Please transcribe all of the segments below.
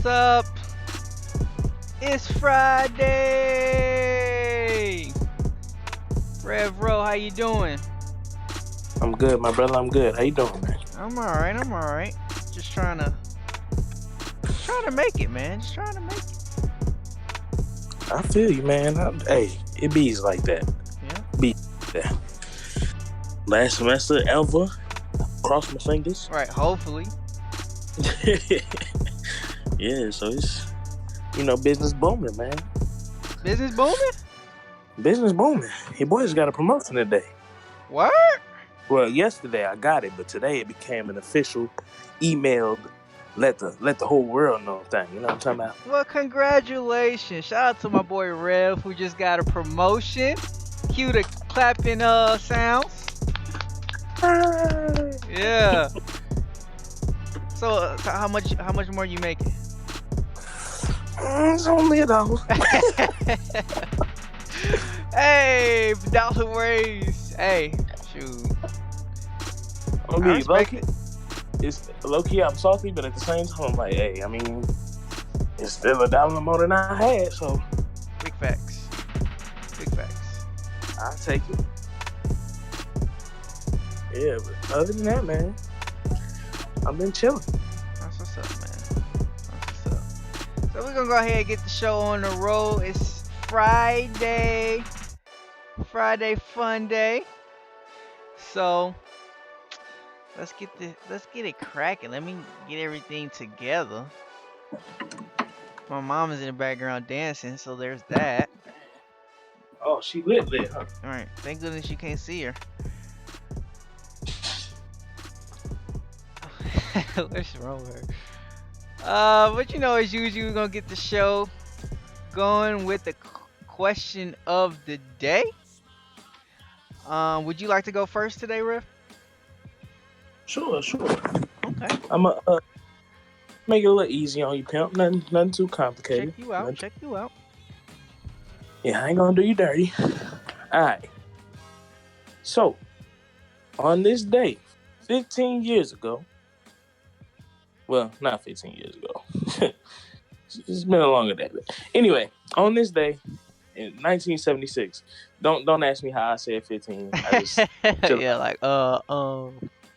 up? It's Friday. Rev Ro, how you doing? I'm good, my brother. I'm good. How you doing, man? I'm alright. I'm alright. Just trying to make it, man. Just trying to make it. I feel you, man. Hey, it bees like that. Yeah. Be that. Last semester ever. Cross my fingers. Right. Hopefully. Yeah. So it's business booming, man. Business booming. Business booming. Your boy just got a promotion today. What? Well, yesterday I got it, but today it became an official emailed let the whole world know thing. You know what I'm talking about? Well, congratulations. Shout out to my boy Rev who just got a promotion. Cue the clapping sounds. Yeah. So how much more you making? It's only $1. Hey, dollar raise. Hey, shoot. I mean, it's low key. I'm salty, but at the same time, I'm like, hey, I mean, it's still $1 more than I had, so Big facts. Big facts. I'll take it. Yeah, but other than that, man, I've been chilling. That's what's up, man. That's what's up. So we're gonna go ahead and get the show on the road. It's Friday. Friday fun day. So let's get it cracking. Let me get everything together. My mom is in the background dancing, so there's that. Oh, she lit, huh? All right. Thank goodness you can't see her. What's wrong with her? But as usual, we're gonna get the show going with the question of the day. Would you like to go first today, Riff? Sure. Okay. I'm make it a little easy on you, pimp. Nothing too complicated. Check you out. Yeah, I ain't gonna do you dirty. All right. So, on this day, 15 years ago. Well, not 15 years ago. It's been longer than that. Anyway, on this day in 1976, don't ask me how I said 15. I just yeah, like okay.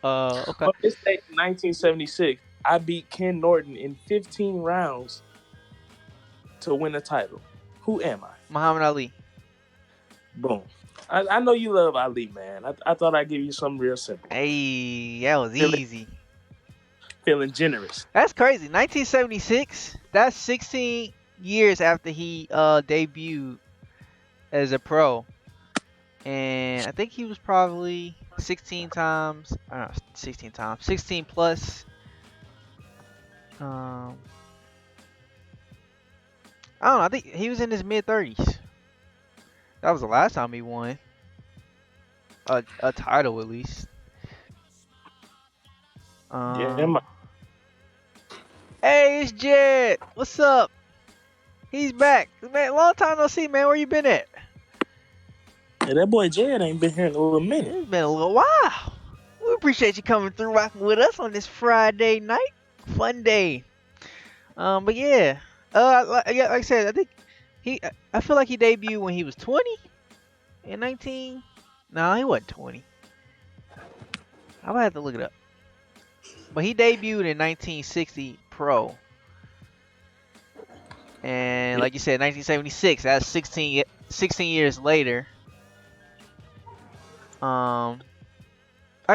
On this day in 1976, I beat Ken Norton in 15 rounds to win the title. Who am I? Muhammad Ali. Boom. I know you love Ali, man. I thought I'd give you something real simple. Hey, that was easy. Feeling generous. That's crazy. 1976. That's 16 years after he debuted as a pro, and I think he was probably 16 plus. I don't know. I think he was in his mid-30s. That was the last time he won a title, at least. Hey, it's Jed. What's up? He's back. Man, long time no see, man. Where you been at? Yeah, that boy Jed ain't been here in a little minute. It's been a little while. We appreciate you coming through, rocking with us on this Friday night. Fun day. But yeah. Like I said, I think I feel like he debuted when he was 20 in 19. No, he wasn't 20. I might have to look it up. But he debuted in 1960 pro. And like you said, 1976. That's 16 years later. I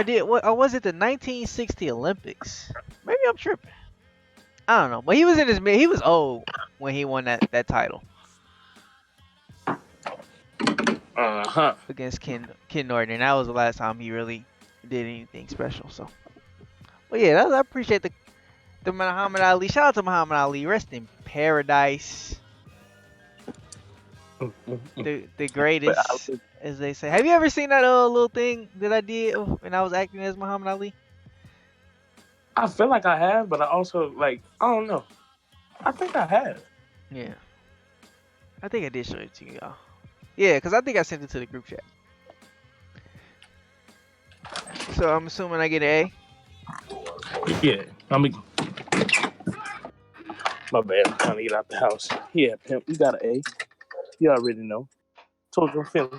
did what? Or was it the 1960 Olympics? Maybe I'm tripping. I don't know. But he was in his mid. He was old when he won that title. Against Ken Norton, and that was the last time he really did anything special. So, but yeah, I appreciate the Muhammad Ali. Shout out to Muhammad Ali. Rest in paradise. The greatest, as they say. Have you ever seen that little thing that I did when I was acting as Muhammad Ali? I feel like I have, but I also I don't know. I think I have. Yeah. I think I did show it to you, y'all. Yeah, because I think I sent it to the group chat. So I'm assuming I get an A? Yeah. My bad. I'm trying to get out the house. Yeah, pimp. You got an A. You already know. Told you I'm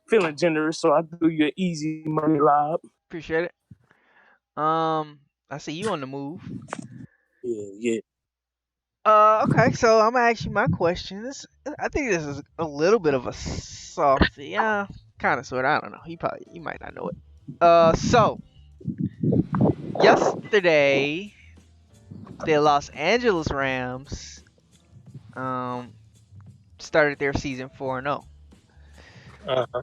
feeling generous, so I do you an easy money lob. Appreciate it. I see you on the move. Yeah, yeah. Okay, so I'm gonna ask you my questions. I think this is a little bit of a softie. Yeah, kind of, sort of. I don't know. You might not know it. So yesterday the Los Angeles Rams um started their season 4-0. Uh-huh.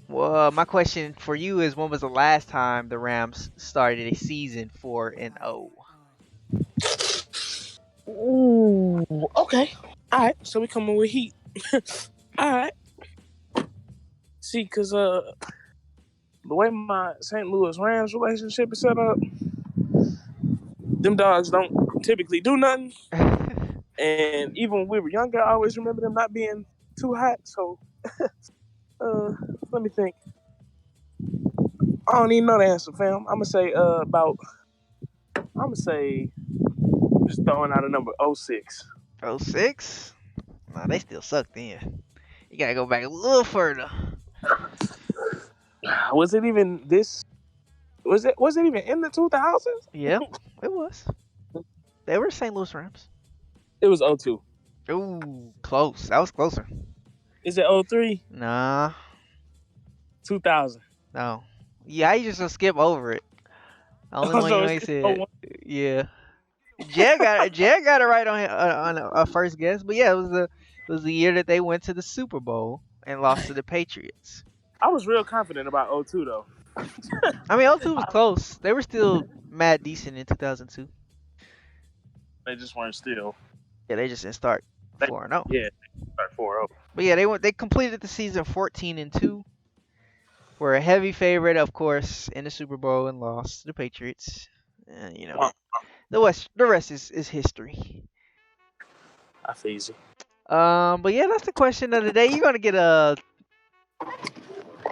Well, my question for you is, when was the last time the Rams started a season 4-0? Ooh, okay. All right. So we coming with heat. All right. See, cause the way my St. Louis Rams relationship is set up, them dogs don't typically do nothing. And even when we were younger, I always remember them not being too hot. So, uh, let me think. I don't even know the answer, fam. I'm gonna say about. I'm gonna say just throwing out a number 06. '06? Nah, they still suck then. You gotta go back a little further. Was it even this? Was it even in the 2000s? Yeah, it was. They were St. Louis Rams. It was 02. Ooh, close. That was closer. Is it 03? Nah, 2000. no. Yeah, you just gonna skip over it. The only one So you it's ain't oh said. 01. Yeah, Jed got it right on a first guess. But yeah, it was the year that they went to the Super Bowl and lost to the Patriots. I was real confident about 02 though. I mean, '02 was close. They were still mad decent in 2002. They just weren't still. Yeah, they just didn't start They, 4-0. yeah, start 4-0. But yeah, they completed the season 14-2. Were a heavy favorite, of course, in the Super Bowl and lost to the Patriots. And the rest is history. I feel easy. But yeah, that's the question of the day. You're gonna get a.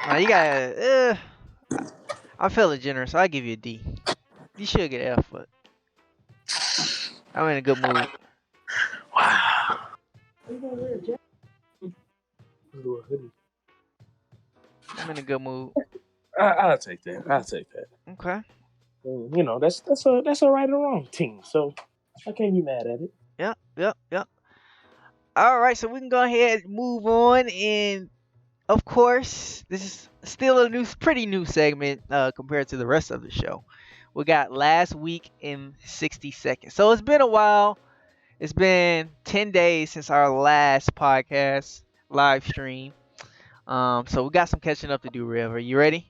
No, you got. I'm feeling generous, so I give you a D. You should get an F, but I'm in a good mood. Wow. I'm in a good mood. I'll take that. I'll take that. Okay. That's a right or wrong team. So I can't be mad at it. Yep. Yep. Yep. All right, so we can go ahead and move on, and of course, this is still a pretty new segment compared to the rest of the show. We got last week in 60 seconds. So it's been a while. It's been 10 days since our last podcast live stream. So we got some catching up to do, Rev. Are you ready?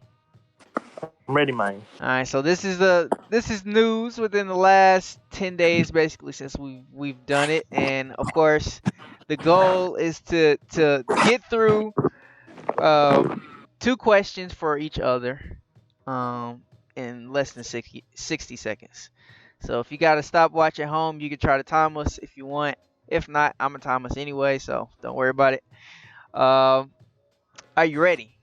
I'm ready, man. All right. So this is news within the last 10 days, basically, since we've done it, and of course, the goal is to get through uh, two questions for each other um, in less than 60 seconds. So if you got a stopwatch at home, you can try to time us if you want. If not, I'm going to time us anyway, so don't worry about it. Um, are you ready?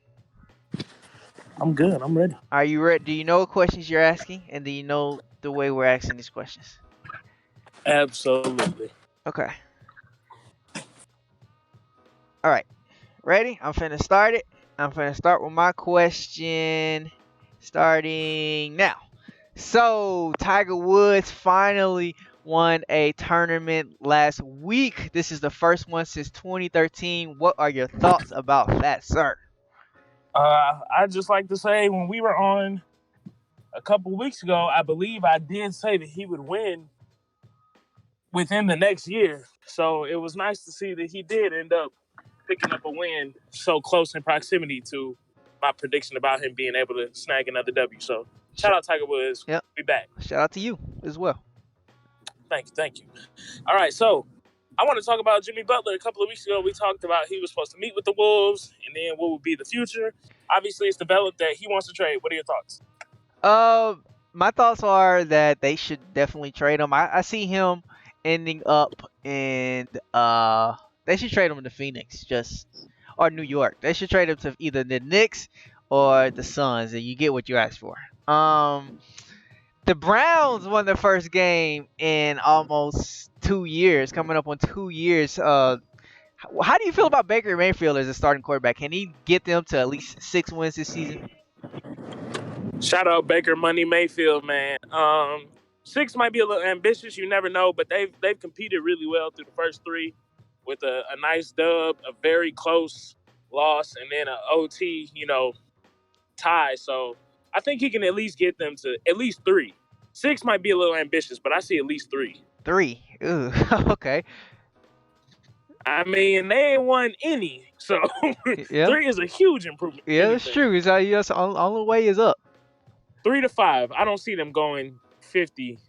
I'm good. I'm ready. Are you ready? Do you know what questions you're asking? And do you know the way we're asking these questions? Absolutely. Okay. All right. Ready? I'm finna start it. I'm finna start with my question starting now. So, Tiger Woods finally won a tournament last week. This is the first one since 2013. What are your thoughts about that, sir? I just like to say when we were on a couple weeks ago, I believe I did say that he would win within the next year. So it was nice to see that he did end up picking up a win so close in proximity to my prediction about him being able to snag another W. So shout out Tiger Woods. Yep. We back. Shout out to you as well. Thank you. All right, so I want to talk about Jimmy Butler. A couple of weeks ago, we talked about he was supposed to meet with the Wolves, and then what would be the future. Obviously, it's developed that he wants to trade. What are your thoughts? Uh, my thoughts are that they should definitely trade him. I see him ending up in they should trade him to Phoenix, just or New York. They should trade him to either the Knicks or the Suns, and you get what you ask for. The Browns won their first game in almost 2 years, coming up on 2 years. How do you feel about Baker Mayfield as a starting quarterback? Can he get them to at least 6 wins this season? Shout out Baker Money Mayfield, man. Six might be a little ambitious. You never know, but they've competed really well through the first three with a nice dub, a very close loss, and then an OT, tie. So I think he can at least get them to at least three. Six might be a little ambitious, but I see at least three. Three. Ooh, okay. I mean, they ain't won any, so Yeah, three is a huge improvement. If yeah, that's anything, true. It's that's the only way is up. 3 to 5. I don't see them going 50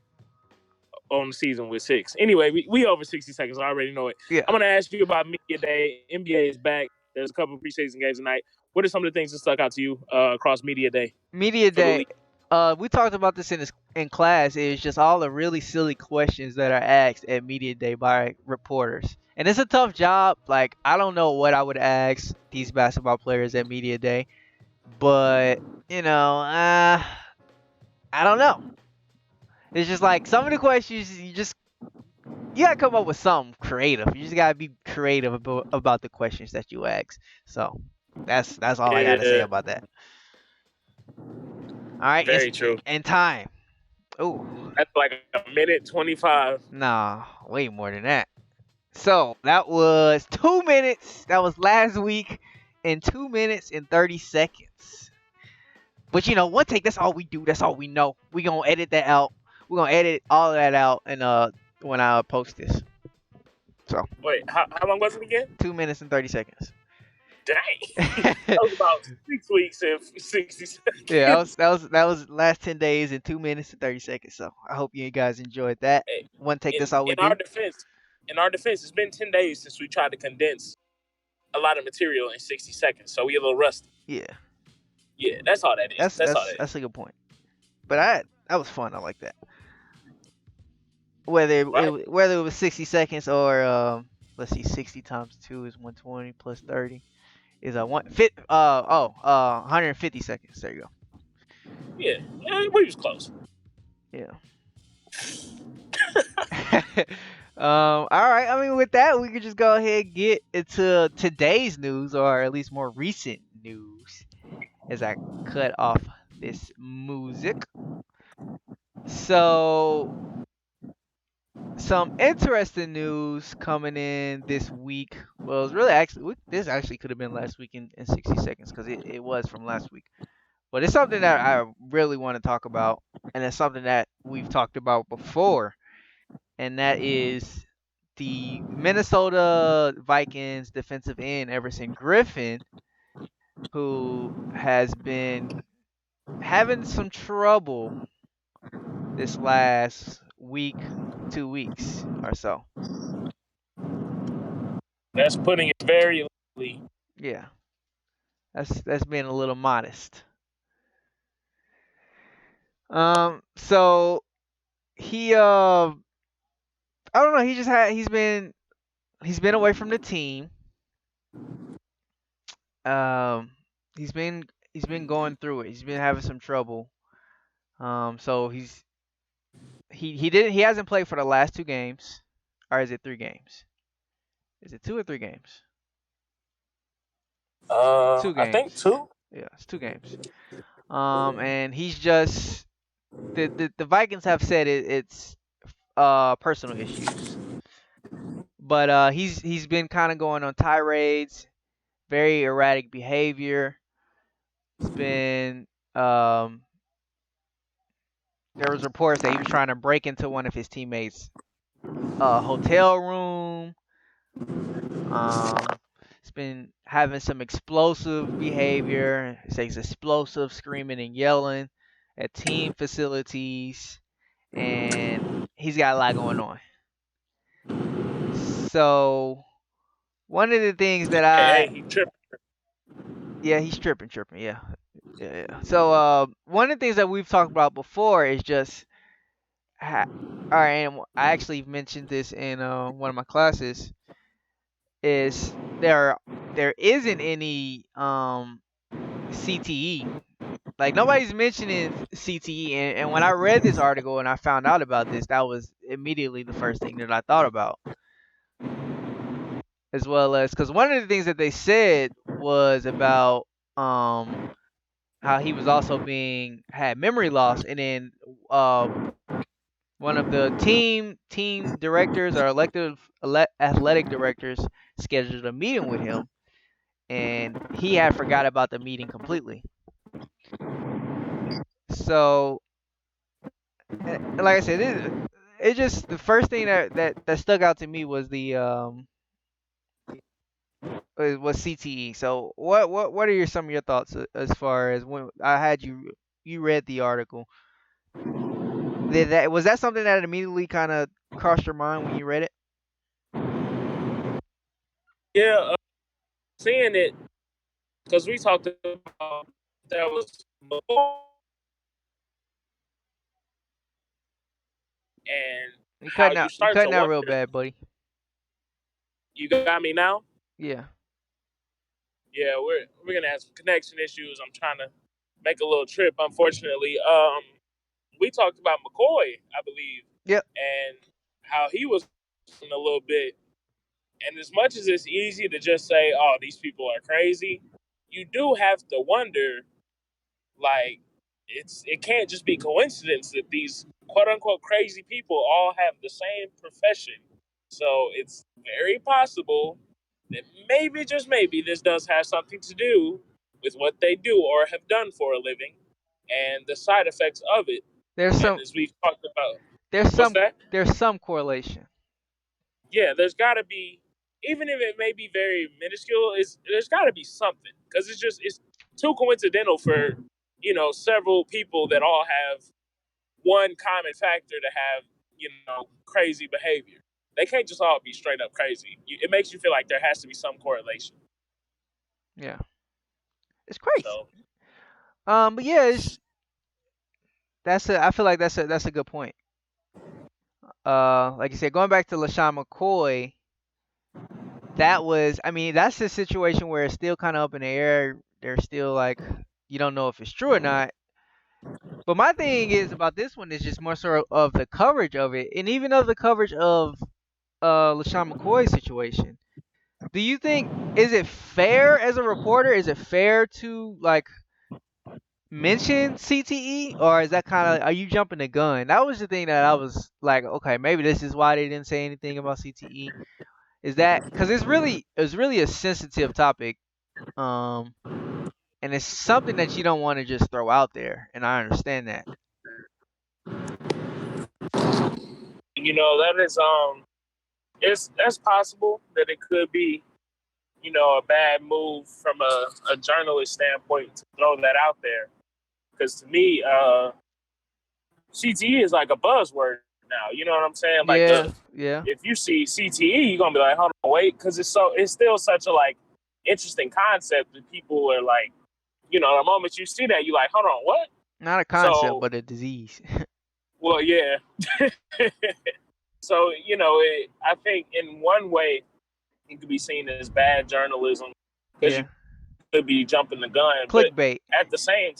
on the season with six. Anyway, we over 60 seconds. I already know it. Yeah. I'm gonna ask you about media day. NBA is back. There's a couple of preseason games tonight. What are some of the things that stuck out to you across media day Media for the day. league? We talked about this in class. It's just all the really silly questions that are asked at media day by reporters, and it's a tough job. Like I don't know what I would ask these basketball players at media day, but I don't know. It's just like some of the questions you gotta come up with something creative. You just gotta be creative about the questions that you ask. So that's all I gotta say Yeah, about that. All right, very true. and time. Oh, That's like a minute 25. nah, way more than that. So that was 2 minutes. That was last week, in 2 minutes and 30 seconds. But one take. That's all we do. That's all we know. We gonna edit that out. We're gonna edit all of that out, and when I post this. So Wait, how long was it again? 2 minutes and 30 seconds. Dang, that was about 6 weeks and 60 seconds. Yeah, that was last 10 days in 2 minutes and 30 seconds. So I hope you guys enjoyed that. Hey, One take. in That's all we in our do. defense, it's been 10 days since we tried to condense a lot of material in 60 seconds, so we a little rusty. Yeah, Yeah, that's all that is. that's That's all that's that is. that's a good point. But that was fun. I like that. Right? Whether it was 60 seconds or let's see, 60 times 2 is 120 plus 30 is a 150 seconds. There you go. Yeah, we was close. Yeah. All right. I mean, with that, we could just go ahead and get into today's news, or at least more recent news, as I cut off this music. So, some interesting news coming in this week. Well, it was really this actually could have been last week in 60 seconds because it was from last week. But it's something that I really want to talk about, and it's something that we've talked about before, and that is the Minnesota Vikings defensive end Everson Griffin, who has been having some trouble this last week, 2 weeks or so. That's putting it very lightly. Yeah, that's being a little modest. So he I don't know. He's been away from the team. Um, he's been going through it. He's been having some trouble. So he hasn't played for the last 2 games, or is it 3 games? Is it 2 or 3 games? Two I think games. two. Yeah, it's 2 games. And he's just the Vikings have said it's personal issues, but he's been kind of going on tirades, very erratic behavior. It's been there was reports that he was trying to break into one of his teammates' hotel room. It's been having some explosive behavior. It says explosive screaming and yelling at team facilities, and he's got a lot going on. So one of the things that Hey, he tripped. yeah, he's tripping, yeah. Yeah. So one of the things that we've talked about before is just all right, and I actually mentioned this in one of my classes, is there isn't any CTE Like nobody's mentioning CTE, and when I read this article and I found out about this, that was immediately the first thing that I thought about, as well as because one of the things that they said was about um how he was also being had memory loss, and then one of the team directors or athletic directors scheduled a meeting with him, and he had forgot about the meeting completely. So, like I said, it just the first thing that stuck out to me was the was CTE. So, what are some of your thoughts as far as when I had you read the article? Did that was that something that immediately kind of crossed your mind when you read it? Yeah, seeing it because we talked about that was before, and how you You start to cutting out real wonder. bad, buddy. You got me now? Yeah. Yeah, we're gonna have some connection issues. I'm trying to make a little trip. Unfortunately, we talked about McCoy, I believe, Yep. and how he was a little bit. And as much as it's easy to just say, "Oh, these people are crazy," you do have to wonder, like, it can't just be coincidence that these quote unquote crazy people all have the same profession. So it's very possible that maybe, just maybe, this does have something to do with what they do or have done for a living and the side effects of it. There's And some as we've talked about, there's what's some that? there's some correlation. Yeah, there's got to be, even if it may be very minuscule, there's got to be something because it's too coincidental for several people that all have one common factor to have crazy behavior. They can't just all be straight up crazy. It makes you feel like there has to be some correlation. Yeah. It's crazy. So But yeah, I feel like that's a good point. Like you said, going back to LaShawn McCoy, I mean, that's a situation where it's still kind of up in the air. They're still like, you don't know if it's true or not. But my thing is about this one is just more so of the coverage of it, and even of the coverage of LaShawn McCoy's situation. Do you think is it fair as a reporter? Is it fair to like mention CTE, or is that kind of are you jumping the gun? That was the thing that I was like, okay, maybe this is why they didn't say anything about CTE. Is that because it's really a sensitive topic, um, and it's something that you don't want to just throw out there, and I understand that. that is it's that's possible that it could be a bad move from a journalist standpoint to throw that out there because to me CTE is like a buzzword now. You know what I'm saying? Like Yeah, yeah. if you see CTE, you're gonna be like, hold on, wait, because it's still such a like interesting concept that people are like, the moment you see that, you like, hold on, what? Not a concept, So, but a disease. well, yeah. So I think in one way it could be seen as bad journalism because you Yeah, could be jumping the gun, but clickbait. at the same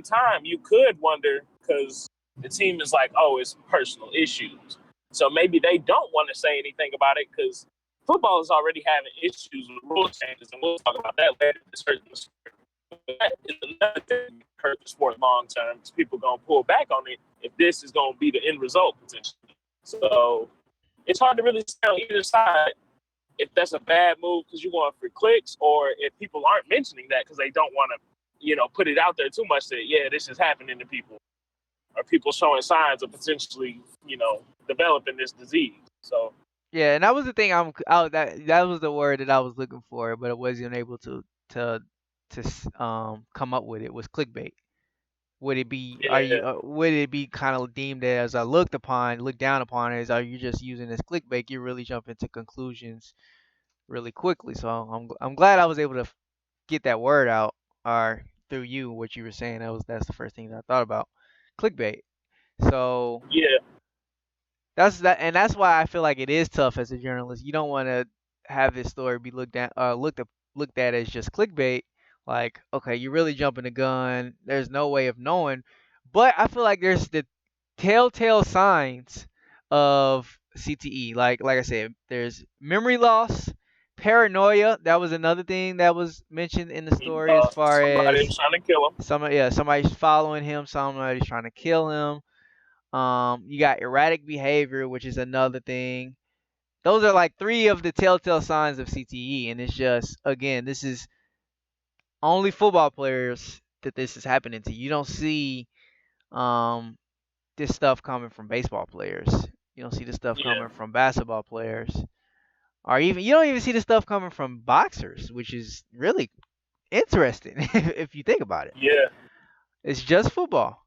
time, you could wonder because the team is like, oh, it's personal issues. So maybe they don't want to say anything about it because football is already having issues with rule changes, and we'll talk about that later. It's hurting the sport. That is another thing that hurt the sport long term because people are going to pull back on it if this is going to be the end result potentially. So it's hard to really say on either side if that's a bad move because you're going for clicks, or if people aren't mentioning that because they don't want to, put it out there too much that yeah, this is happening to people, or people showing signs of potentially, developing this disease. So Yeah, and that was the thing. That was the word that I was looking for, but I wasn't able to come up with it. Was clickbait. yeah, Would it be kind of deemed as a looked down upon as are you just using this clickbait? You really jump into conclusions really quickly. So I'm glad I was able to get that word out or through you what you were saying. That's the first thing that I thought about, clickbait. So yeah, that's why I feel like it is tough as a journalist. You don't want to have this story be looked at as just clickbait Like, okay, you're really jumping the gun. There's no way of knowing. But I feel like there's the telltale signs of CTE. Like I said, there's memory loss, paranoia. That was another thing that was mentioned in the story as far Somebody as was trying to kill him. somebody's following him, somebody's trying to kill him. You got erratic behavior, which is another thing. Those are like three of the telltale signs of CTE, and it's just again, this is only football players that this is happening to. You don't see um this stuff coming from baseball players. You don't see this stuff Yeah, coming from basketball players, or even you don't even see this stuff coming from boxers, which is really interesting if you think about it. yeah, It's just football,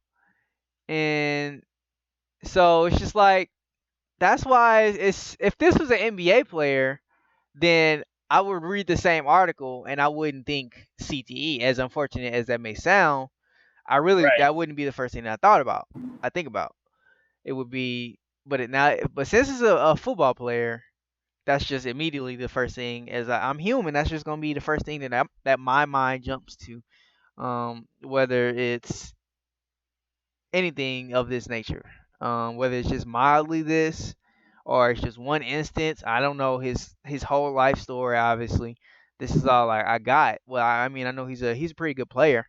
and so it's just like that's why it's if this was an NBA player, then I would read the same article and I wouldn't think CTE. As unfortunate as that may sound, I really right. that wouldn't be the first thing that I thought about. I think about it would be, but since it's a football player, that's just immediately the first thing. As I'm human, that's just gonna be the first thing that my mind jumps to. Whether it's anything of this nature, whether it's just mildly this, or it's just one instance. I don't know his whole life story. Obviously, this is all I got. Well, I mean, I know he's a pretty good player.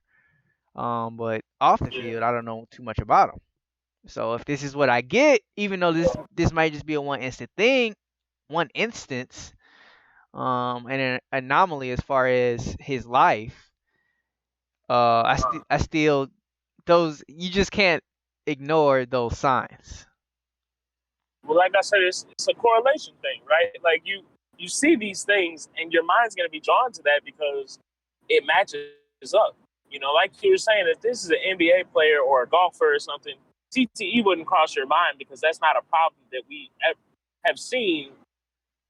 But off the Yeah, field, I don't know too much about him. So if this is what I get, even though this might just be a one instance, and an anomaly as far as his life, I still those you just can't ignore those signs. well, like I said, it's a correlation thing, right? Like you see these things, and your mind's gonna be drawn to that because it matches up. You know, like you were saying, if this is an NBA player or a golfer or something, CTE wouldn't cross your mind because that's not a problem that we have seen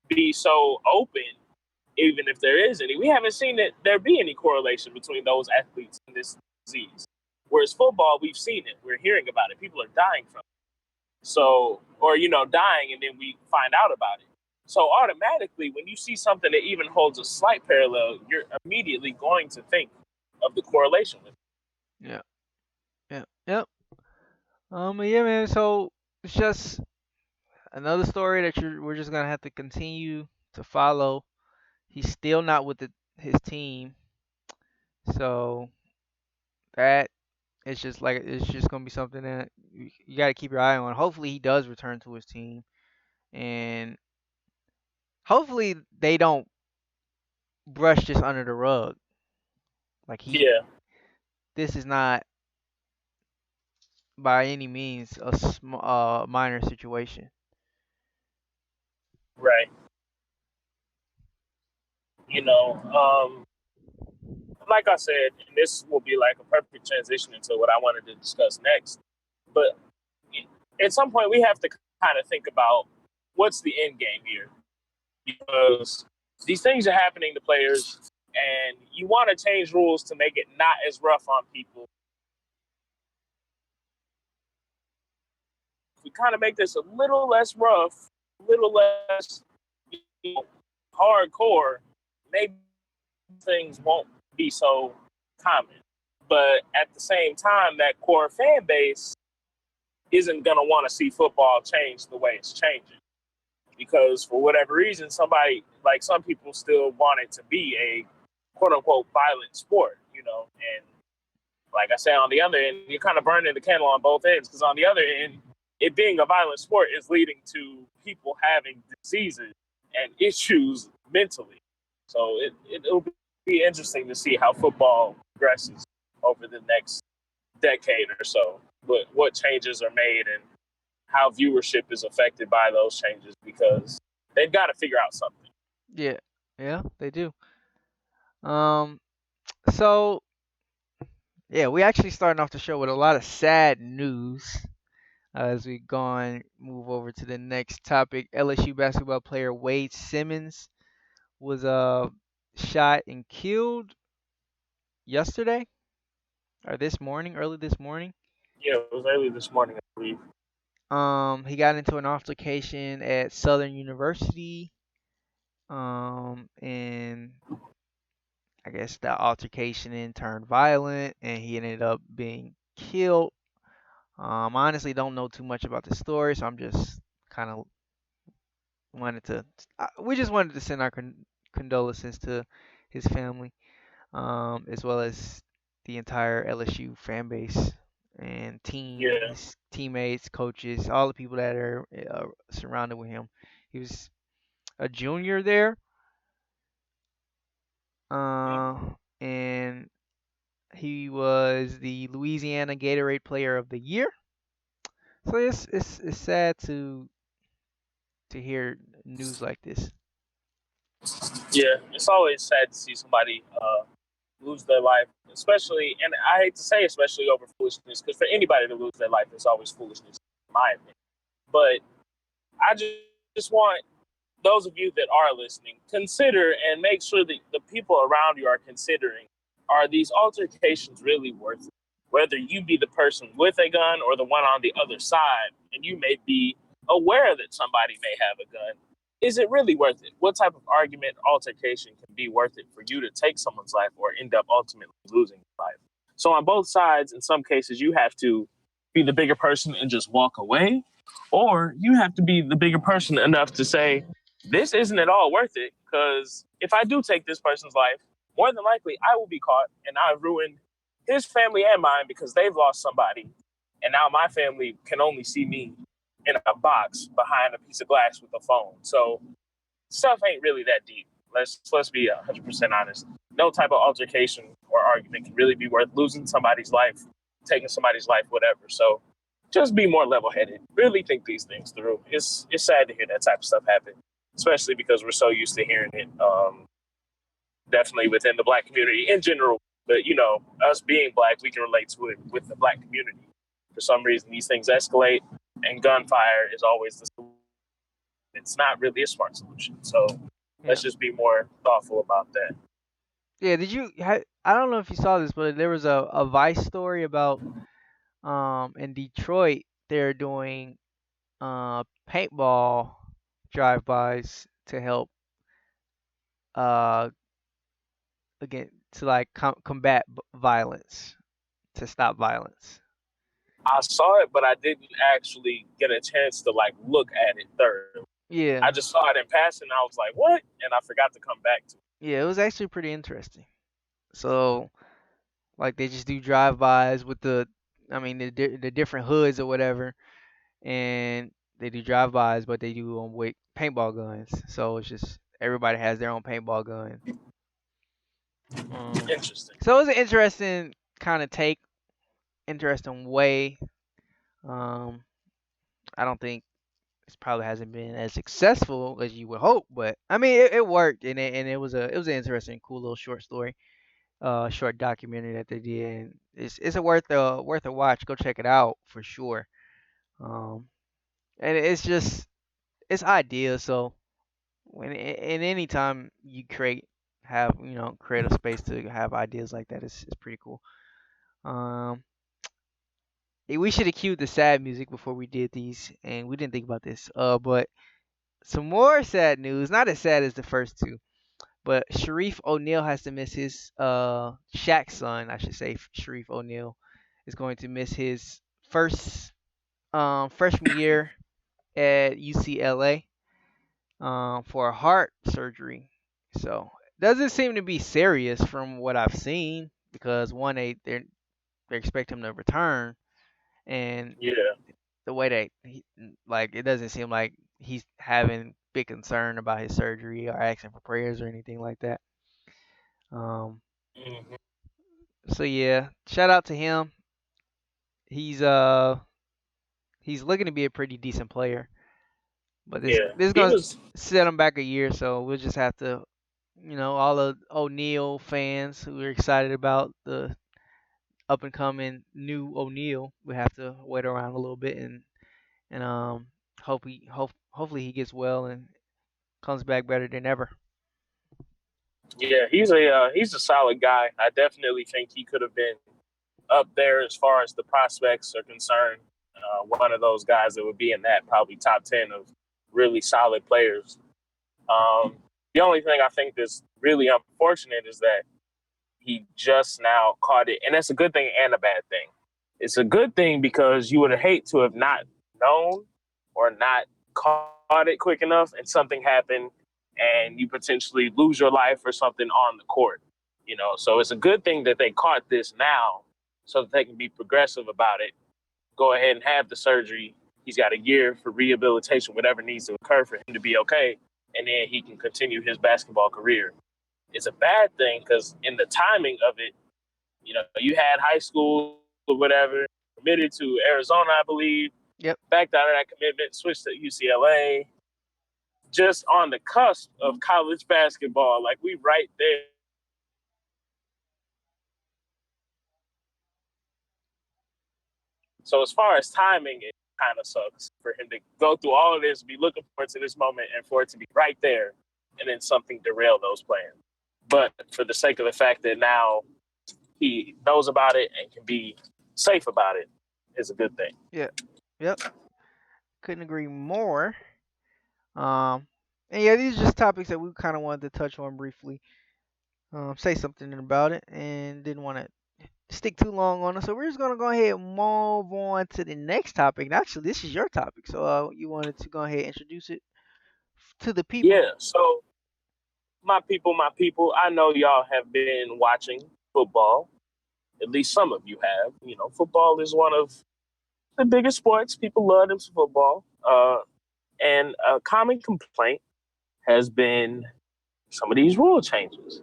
be so open. Even if there is any, we haven't seen that there be any correlation between those athletes and this disease. Whereas football, we've seen it, we're hearing about it, people are dying from it. So, or dying, and then we find out about it. So automatically, when you see something that even holds a slight parallel, you're immediately going to think of the correlation with it. Yeah, yeah, yep. Yeah, man. So it's just another story that we're just gonna have to continue to follow. He's still not with his team, so that it's just gonna be something that you got to keep your eye on. Hopefully, he does return to his team, and hopefully they don't brush this under the rug. Like Yeah, this is not by any means a minor situation. right. You know, like I said, and this will be like a perfect transition into what I wanted to discuss next. But at some point, we have to kind of think about what's the end game here, because these things are happening to players, and you want to change rules to make it not as rough on people. If we kind of make this a little less rough, a little less you know, hardcore, maybe things won't be so common. But at the same time, that core fan base isn't going to want to see football change the way it's changing, because for whatever reason, some people still want it to be a quote unquote violent sport, and like I said, on the other end, you're kind of burning the candle on both ends, because on the other end, it being a violent sport is leading to people having diseases and issues mentally. So it'll be interesting to see how football progresses over the next decade or so. What changes are made and how viewership is affected by those changes, because they've got to figure out something. Yeah, yeah, they do. Um, so yeah, we actually starting off the show with a lot of sad news. As we go on, move over to the next topic, LSU basketball player Wade Simmons was shot and killed yesterday or this morning, early this morning. Yeah, it was early this morning, I believe. He got into an altercation at Southern University. And I guess the altercation in turned violent, and he ended up being killed. I honestly don't know too much about the story, so I'm just kind of wanted to. We just wanted to send our condolences to his family, as well as the entire LSU fan base and team, Yeah. his teammates, coaches, all the people that are surrounded with him. He was a junior there, and he was the Louisiana Gatorade Player of the Year. So it's sad to hear news like this. Yeah, it's always sad to see somebody lose their life, especially, and I hate to say, especially over foolishness, because for anybody to lose their life, it's always foolishness, in my opinion. But I just want those of you that are listening, consider and make sure that the people around you are considering, are these altercations really worth it? Whether you be the person with a gun or the one on the other side, and you may be aware that somebody may have a gun, is it really worth it? What type of argument, altercation can be worth it for you to take someone's life or end up ultimately losing your life? So, on both sides, in some cases, you have to be the bigger person and just walk away, or you have to be the bigger person enough to say, this isn't at all worth it, because if I do take this person's life, more than likely I will be caught and I've ruined his family and mine because they've lost somebody. And now my family can only see me in a box behind a piece of glass with a phone. So stuff ain't really that deep. Let's be 100% honest. No type of altercation or argument can really be worth losing somebody's life, taking somebody's life, whatever. So just be more level-headed. Really think these things through. It's sad to hear that type of stuff happen, especially because we're so used to hearing it. Definitely within the black community in general, but us being black, we can relate to it with the black community. For some reason, these things escalate, and gunfire is always the solution. It's not really a smart solution. So let's Yeah. just be more thoughtful about that. Yeah, did you? I don't know if you saw this, but there was a Vice story about in Detroit they're doing paintball drive-bys to help uh again to like combat violence, to stop violence. I saw it, but I didn't actually get a chance to look at it thoroughly. I Yeah, just saw it in passing. And I was like, "What?" And I forgot to come back to it. yeah, it was actually pretty interesting. So like they just do drive-bys with I mean the different hoods or whatever, and they do drive-bys, but they do them with paintball guns. So it's just everybody has their own paintball gun. Um, Interesting. so it was an interesting kind of take, interesting way. Um, I don't think it probably hasn't been as successful as you would hope, but I mean it worked, and it was an interesting, cool little short story, short documentary that they did. And it's a worth a watch. Go check it out for sure. Um, and it's just it's ideas. So when in any time you create a space to have ideas like that, it's pretty cool. Um, we should have cued the sad music before we did these, and we didn't think about this. But some more sad news, not as sad as the first two, but Sharif O'Neal has to miss his Shaq's son, I should say. Sharif O'Neal is going to miss his first freshman year at UCLA for a heart surgery. So doesn't seem to be serious from what I've seen, because one they expect him to return, and Yeah. the way that like it doesn't seem like he's having big concern about his surgery or asking for prayers or anything like that. Um, Hmm. so yeah, shout out to him. He's uh he's looking to be a pretty decent player, but Yeah. this is He gonna was. set him back a year, so we'll just have to, all the O'Neal fans who are excited about the up and coming new O'Neal, we have to wait around a little bit, and hopefully he gets well and comes back better than ever. Yeah. He's a solid guy. I definitely think he could have been up there as far as the prospects are concerned. One of those guys that would be in that probably top 10 of really solid players. The only thing I think that's really unfortunate is that he just now caught it, and that's a good thing and a bad thing. It's a good thing because you would hate to have not known or not caught it quick enough, and something happened, and you potentially lose your life or something on the court. So it's a good thing that they caught this now, so that they can be progressive about it. Go ahead and have the surgery. He's got a year for rehabilitation, whatever needs to occur for him to be okay, and then he can continue his basketball career. It's a bad thing because in the timing of it, you had high school or whatever, committed to Arizona, I believe, Yep. backed out of that commitment, switched to UCLA, just on the cusp of college basketball. Like, we right there. So as far as timing, it kind of sucks for him to go through all of this, be looking forward to this moment, and for it to be right there, and then something derail those plans. But for the sake of the fact that now he knows about it and can be safe about it, is a good thing. Yeah. Yep. Couldn't agree more. Um, and yeah, these are just topics that we kind of wanted to touch on briefly. Say something about it, and didn't want to stick too long on it. So we're just gonna go ahead and move on to the next topic. And actually, this is your topic, so you wanted to go ahead and introduce it to the people. Yeah. So my people, I know y'all have been watching football. At least some of you have. Football is one of the biggest sports. People love them football. And a common complaint has been some of these rule changes,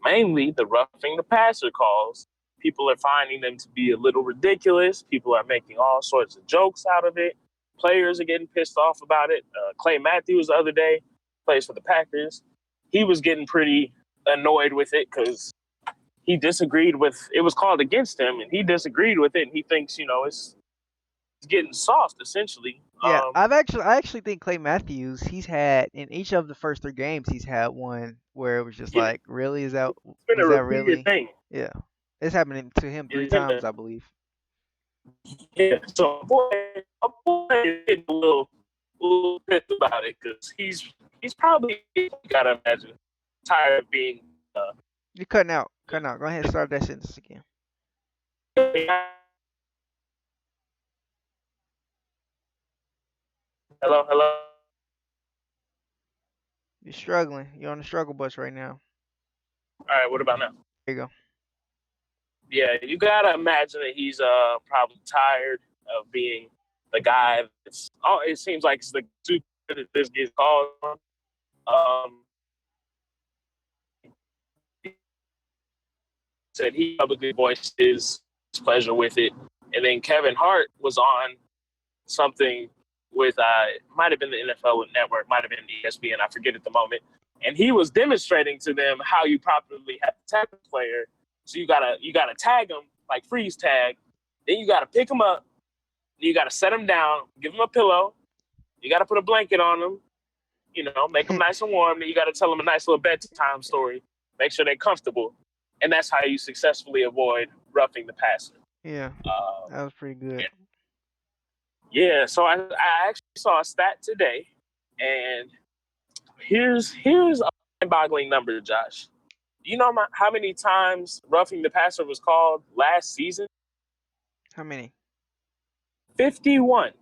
mainly the roughing the passer calls. People are finding them to be a little ridiculous. People are making all sorts of jokes out of it. Players are getting pissed off about it. Clay Matthews the other day plays for the Packers. He was getting pretty annoyed with it because he disagreed with it was called against him, and he disagreed with it, and he thinks it's getting soft essentially. Yeah, I actually think Clay Matthews, he's had in each of the first three games, he's had one where it was just Yeah, like, really, it's been a was that repeated really? thing. Yeah, it's happening to him three It's been times, I believe. so boy is getting a little pissed about it because he's probably, you gotta imagine, tired of being. You're cutting out, cutting out. Go ahead and start that sentence again. Hello, hello. You're struggling. You're on the struggle bus right now. All right, what about now? There you go. Yeah, you gotta imagine that he's probably tired of being the guy that's. Oh, it seems like it's the super that this gets called on. Said he publicly voiced his pleasure with it, and then Kevin Hart was on something with might have been the NFL Network, might have been ESPN, I forget at the moment, and he was demonstrating to them how you properly have to tag a player. So you gotta tag him, like freeze tag, then you gotta pick him up, you gotta set him down, give him a pillow, you gotta put a blanket on him, make them nice and warm. Then you got to tell them a nice little bedtime story. Make sure they're comfortable, and that's how you successfully avoid roughing the passer. Yeah, that was pretty good. Yeah. So I actually saw a stat today, and here's a mind-boggling number, Josh. Do you know how many times roughing the passer was called last season? How many? 51.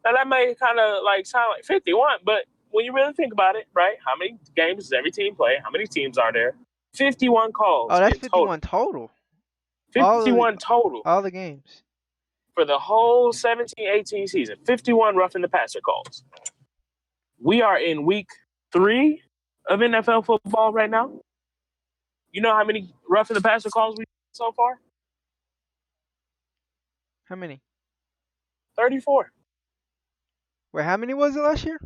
Now that may kind of like sound like 51, but when you really think about it, right? How many games does every team play? How many teams are there? 51 Oh, calls that's in total. 51 total. All of 51 total all the games. for the whole 17-18 season. 51 roughing the passer calls. We are in week 3 of NFL football right now. You know how many roughing the passer calls we so far? How many? 34. Wait, how many was it last year?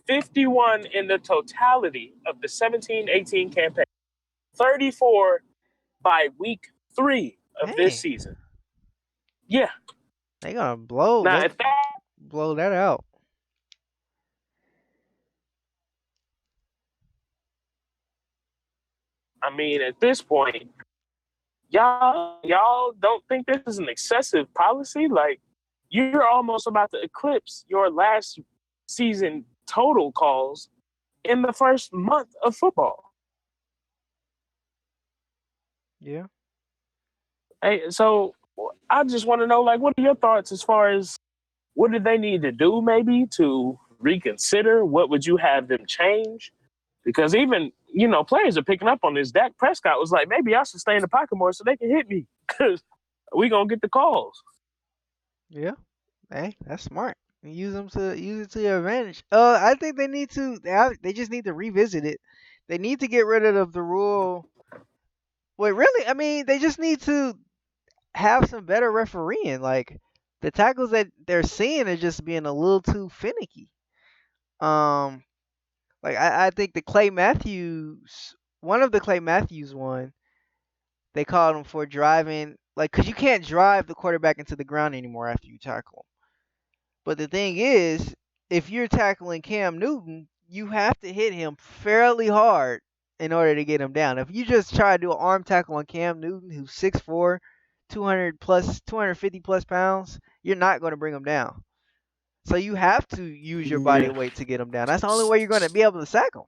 51 in the totality of the 17-18 campaign. 34 by week 3 of this Dang, season. Yeah. they gonna blow. Now, They blow that out. I mean, at this point, y'all don't think this is an excessive policy? Like, you're almost about to eclipse your last season total calls in the first month of football. Yeah. Hey, so I just want to know, like, what are your thoughts as far as what do they need to do, maybe to reconsider? What would you have them change? Because even players are picking up on this. Dak Prescott was like, maybe I should stay in the pocket more so they can hit me because we gonna get the calls. Yeah. Hey, that's smart. Use it to your advantage. I think they need to. They just need to revisit it. They need to get rid of the rule. Well, really, I mean, they just need to have some better refereeing. Like the tackles that they're seeing are just being a little too finicky. Um, like I think the Clay Matthews, one of the Clay Matthews one, they called him for driving, like, cause you can't drive the quarterback into the ground anymore after you tackle him. But the thing is, if you're tackling Cam Newton, you have to hit him fairly hard in order to get him down. If you just try to do an arm tackle on Cam Newton, who's 6'4", 200 plus, 250 plus pounds, you're not going to bring him down. So you have to use your body Yeah. weight to get him down. That's the only way you're going to be able to sack him.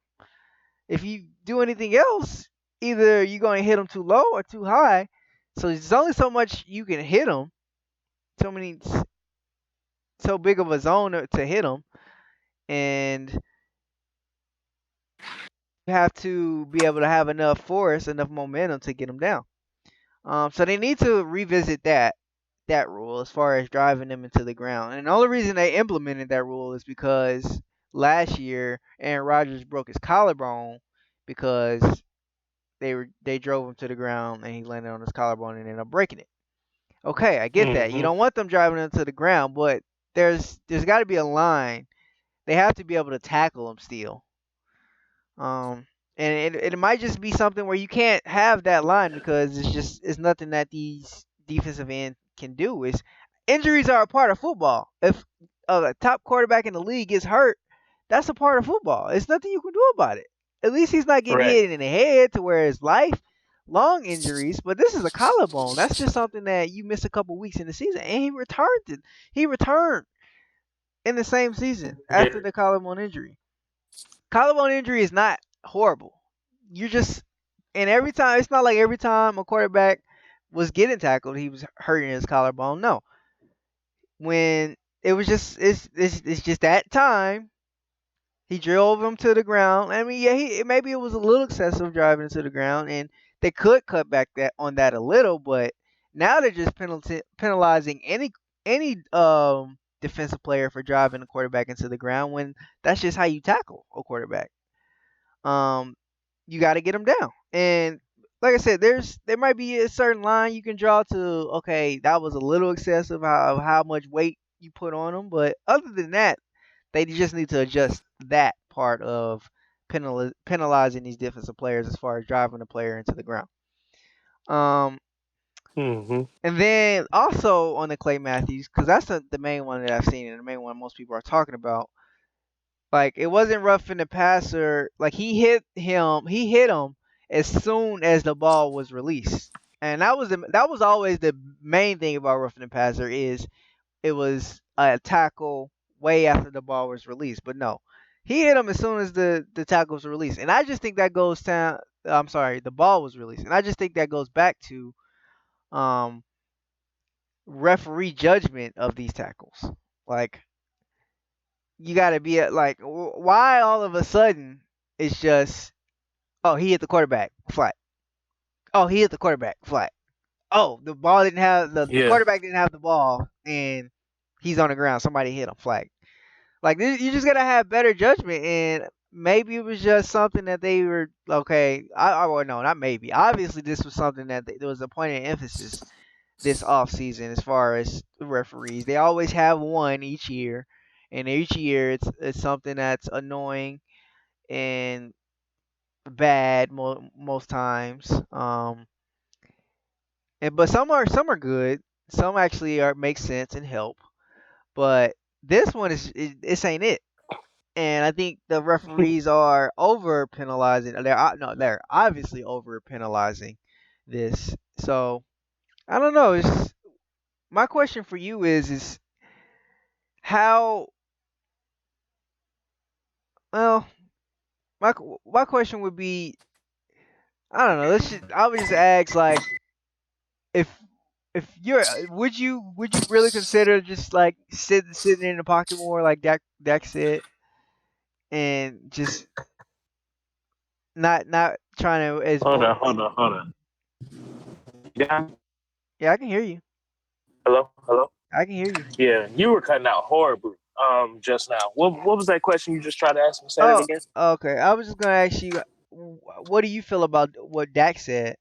If you do anything else, either you're going to hit him too low or too high. So there's only so much you can hit him. So many, so big of a zone to hit him, and you have to be able to have enough force, enough momentum to get them down. So they need to revisit that rule as far as driving them into the ground. And the only reason they implemented that rule is because last year Aaron Rodgers broke his collarbone because they drove him to the ground and he landed on his collarbone and ended up breaking it. Okay, I get that. You Mm-hmm. don't want them driving into the ground, but there's got to be a line. They have to be able to tackle them still. Um, and it might just be something where you can't have that line because it's nothing that these defensive end can do. Is injuries are a part of football. If a top quarterback in the league gets hurt, that's a part of football. It's nothing you can do about it. At least he's not getting Right. hit in the head to where it's life long injuries. But this is a collarbone. That's just something that you miss a couple weeks in the season, and he returned in the same season Yeah. after the collarbone injury. Collarbone injury is not horrible. You're just and every time it's not like every time a quarterback was getting tackled, he was hurting his collarbone. No, when it was just it's just that time he drove him to the ground. I mean, yeah, maybe it was a little excessive driving to the ground, and they could cut back that a little, but now they're just penalizing any defensive player for driving the quarterback into the ground when that's just how you tackle a quarterback. Um, you got to get them down. And like I said, there might be a certain line you can draw to. Okay, that was a little excessive how much weight you put on them, but other than that, they just need to adjust that part of penalizing these defensive players as far as driving the player into the ground. Um, Mm-hmm. and then also on the Clay Matthews, because that's the main one that I've seen and the main one most people are talking about. Like it wasn't roughing the passer. Like he hit him as soon as the ball was released, and that was always the main thing about roughing the passer is it was a tackle way after the ball was released. But no, he hit him as soon as the tackle was released, and I just think that goes down. I'm sorry, the ball was released, and I just think that goes back to um referee judgment of these tackles. Like you got to be like, why all of a sudden it's just, oh, he hit the quarterback flat. Oh, he hit the quarterback flat. Oh, the ball didn't have the Yeah. quarterback didn't have the ball and he's on the ground. Somebody hit him flag. Like you just gotta have better judgment, and maybe it was just something that they were okay. Well, no, not maybe. Obviously, this was something that there was a point of emphasis this off season as far as the referees. They always have one each year, and each year it's something that's annoying and bad most times. And but some are good. Some actually are make sense and help. But this one this ain't it. And I think the referees are over penalizing. No, they're obviously over penalizing this. So I don't know. My question for you is how well my question would be I don't know. I would just ask like if you're would you really consider just like sitting in the pocket more like Dak said and just not trying to as Hold on, hold on, hold on. Yeah. yeah I can hear you. Hello, hello. I can hear you. Yeah, you were cutting out horribly. Just now. What was that question you just tried to ask me? Say that Oh, again. okay. I was just gonna ask you, what do you feel about what Dak said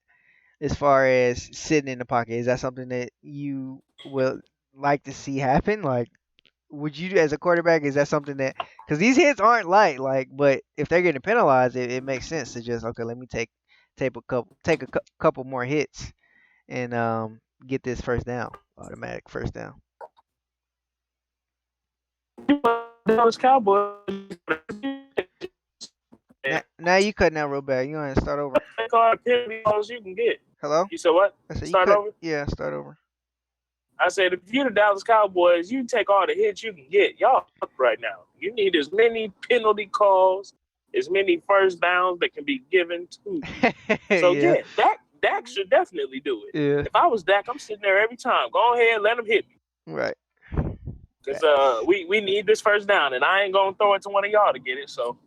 as far as sitting in the pocket? Is that something that you would like to see happen? Like, would you, as a quarterback, is that something that because these hits aren't light, like, but if they're getting penalized, it makes sense to just okay, let me take a couple more hits and get this first down, automatic first down. Dallas Cowboys. Now you cutting out real bad. You gonna start over. Take all the penalty calls you can get. Hello? You said what? I said you Start cut. over. Yeah, start over. I said if you're the Dallas Cowboys, you take all the hits you can get. Y'all right now. You need as many penalty calls, as many first downs that can be given to you. So Yeah, yeah, Dak should definitely do it. yeah, If I was Dak, I'm sitting there every time. Go ahead, let him hit me. right. Because Facts. we need this first down, and I ain't gonna throw it to one of y'all to get it. So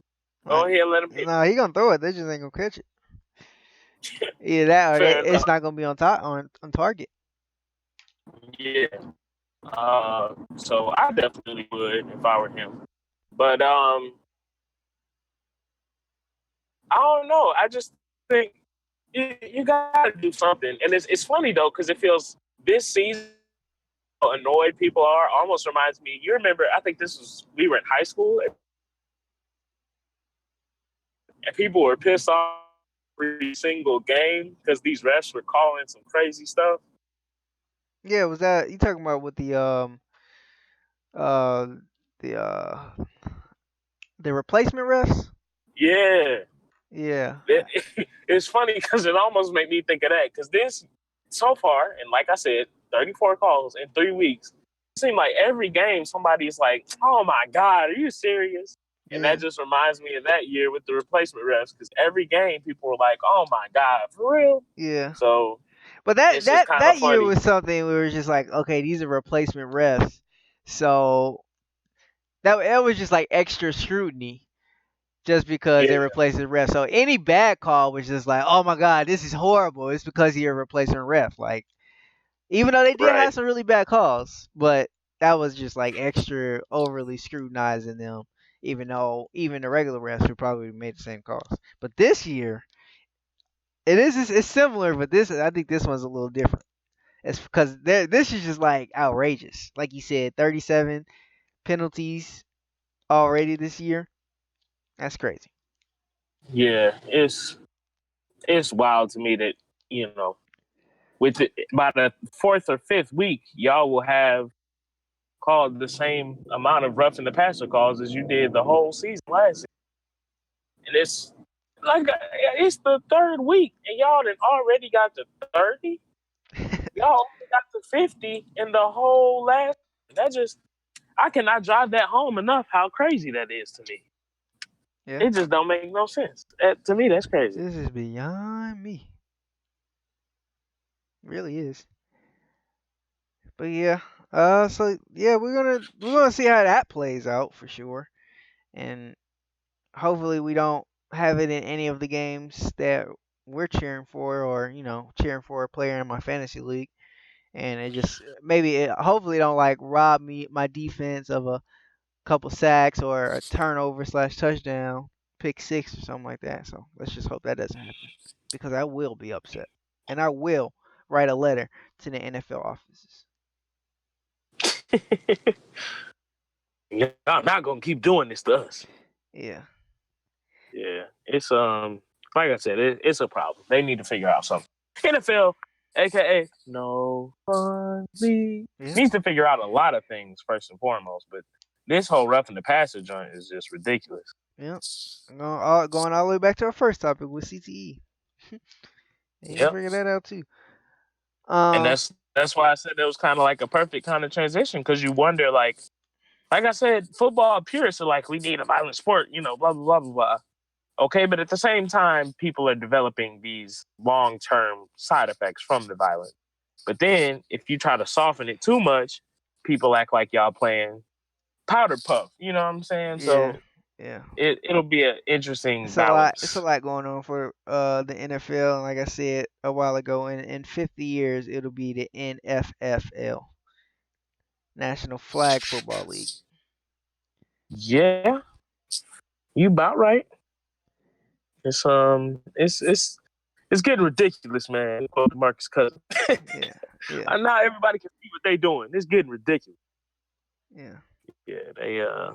go Right. ahead, let him hit No, he gonna throw it. They just ain't gonna catch it. me. Either that or Fair it's enough. not gonna be on target. Yeah. So I definitely would if I were him. But I don't know. I just think you gotta do something, and it's funny though because it feels this season how annoyed people are almost reminds me. You remember? I think this was we were in high school, and people were pissed off every single game because these refs were calling some crazy stuff. Yeah, was that you talking about with uh the the replacement refs? Yeah, Yeah. it's funny because it almost made me think of that because this so far, and like I said, 34 calls in 3 weeks. It seemed like every game somebody's like, "Oh my God, are you serious?" And that Yeah. just reminds me of that year with the replacement refs because every game people were like, "Oh my God, for real?" Yeah. So But it's just kind of that year funny. was something we were just like, okay, these are replacement refs. So that was just like extra scrutiny just because Yeah, they're replacing ref. So any bad call was just like, oh my god, this is horrible. It's because you're replacing ref. Like even though they did right. have some really bad calls, but that was just like extra overly scrutinizing them. Even though even the regular refs would probably made the same calls. But this year, it's similar, but this I think this one's a little different. It's because this is just like outrageous. Like you said, 37 penalties already this year. That's crazy. Yeah, it's wild to me that with by the fourth or fifth week, y'all will have called the same amount of roughing the passer calls as you did the whole season last season. And it's like it's the third week, and y'all done already got to 30. Y'all only got to 50 in the whole last. That just I cannot drive that home enough. How crazy that is to me. Yeah, It just don't make no sense. To me, that's crazy. this is beyond me. Really is. But yeah, so yeah, we're gonna see how that plays out for sure, and hopefully we don't have it in any of the games that we're cheering for, or cheering for a player in my fantasy league, and it just maybe hopefully don't like rob me my defense of a couple sacks or a turnover slash touchdown, pick six or something like that. So let's just hope that doesn't happen because I will be upset, and I will write a letter to the NFL offices. Y'all not gonna keep doing this to us. Yeah, Yeah, it's like I said, it's a problem. They need to figure out something. NFL, aka no fun league, yeah, needs to figure out a lot of things first and foremost. But this whole roughing the passer joint is just ridiculous. yeah. Going all the way back to our first topic with CTE. They need to Yep, figure that out too. and Um, that's why I said it was kind of like a perfect kind of transition because you wonder like I said, football purists are like we need a violent sport, blah blah blah blah blah. Okay, but at the same time, people are developing these long term side effects from the violence. But then if you try to soften it too much, people act like y'all playing powder puff. You know what I'm saying? Yeah, So yeah. it'll be an interesting It's a lot. It's a balance. lot going on for the NFL, and like I said a while ago, in 50 years it'll be the NFFL, National Flag Football League. Yeah, you about right. It's getting ridiculous, man. Quote Marcus Cousins. Yeah, yeah, Now everybody can see what they doing. It's getting ridiculous. yeah, Yeah,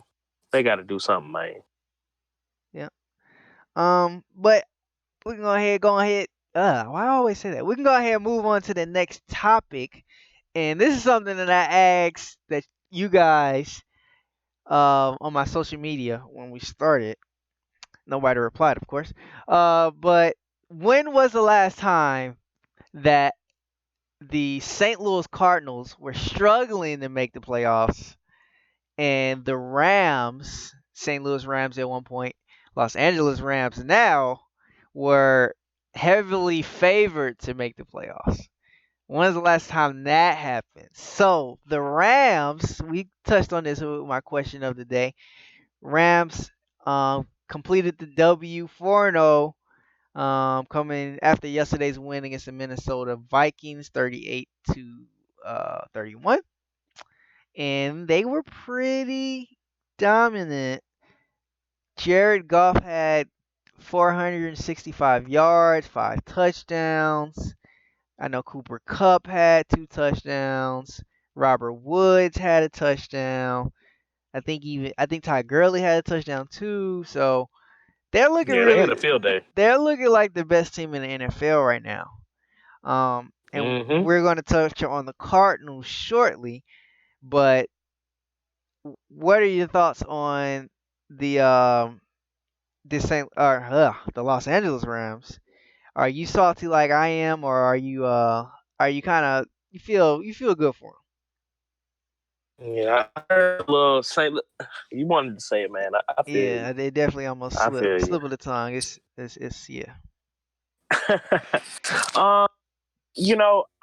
they got to do something, man. yeah. But we can go ahead. Why I always say that? We can go ahead and move on to the next topic, and this is something that I asked that you guys on my social media when we started. Nobody replied, of course. But when was the last time that the St. Louis Cardinals were struggling to make the playoffs, and the Rams, St. Louis Rams at one point, Los Angeles Rams now, were heavily favored to make the playoffs? When's the last time that happened? So the Rams, we touched on this with my question of the day. Rams completed the W 4-0, coming after yesterday's win against the Minnesota Vikings, 38 to 31, and they were pretty dominant. Jared Goff had 465 yards, five touchdowns. I know Cooper Kupp had two touchdowns. Robert Woods had a touchdown. I think Ty Gurley had a touchdown too. So they're looking Yeah, they had really a field day. they're looking like the best team in the NFL right now. And Mm-hmm. we're going to touch on the Cardinals shortly, but what are your thoughts on the the Los Angeles Rams? Are you salty like I am, or are you kind of you feel good for them? Yeah, I heard a little Saint. You wanted to say it, man. I feel you. Yeah, they definitely almost I feel you. slip of the tongue. It's yeah. um,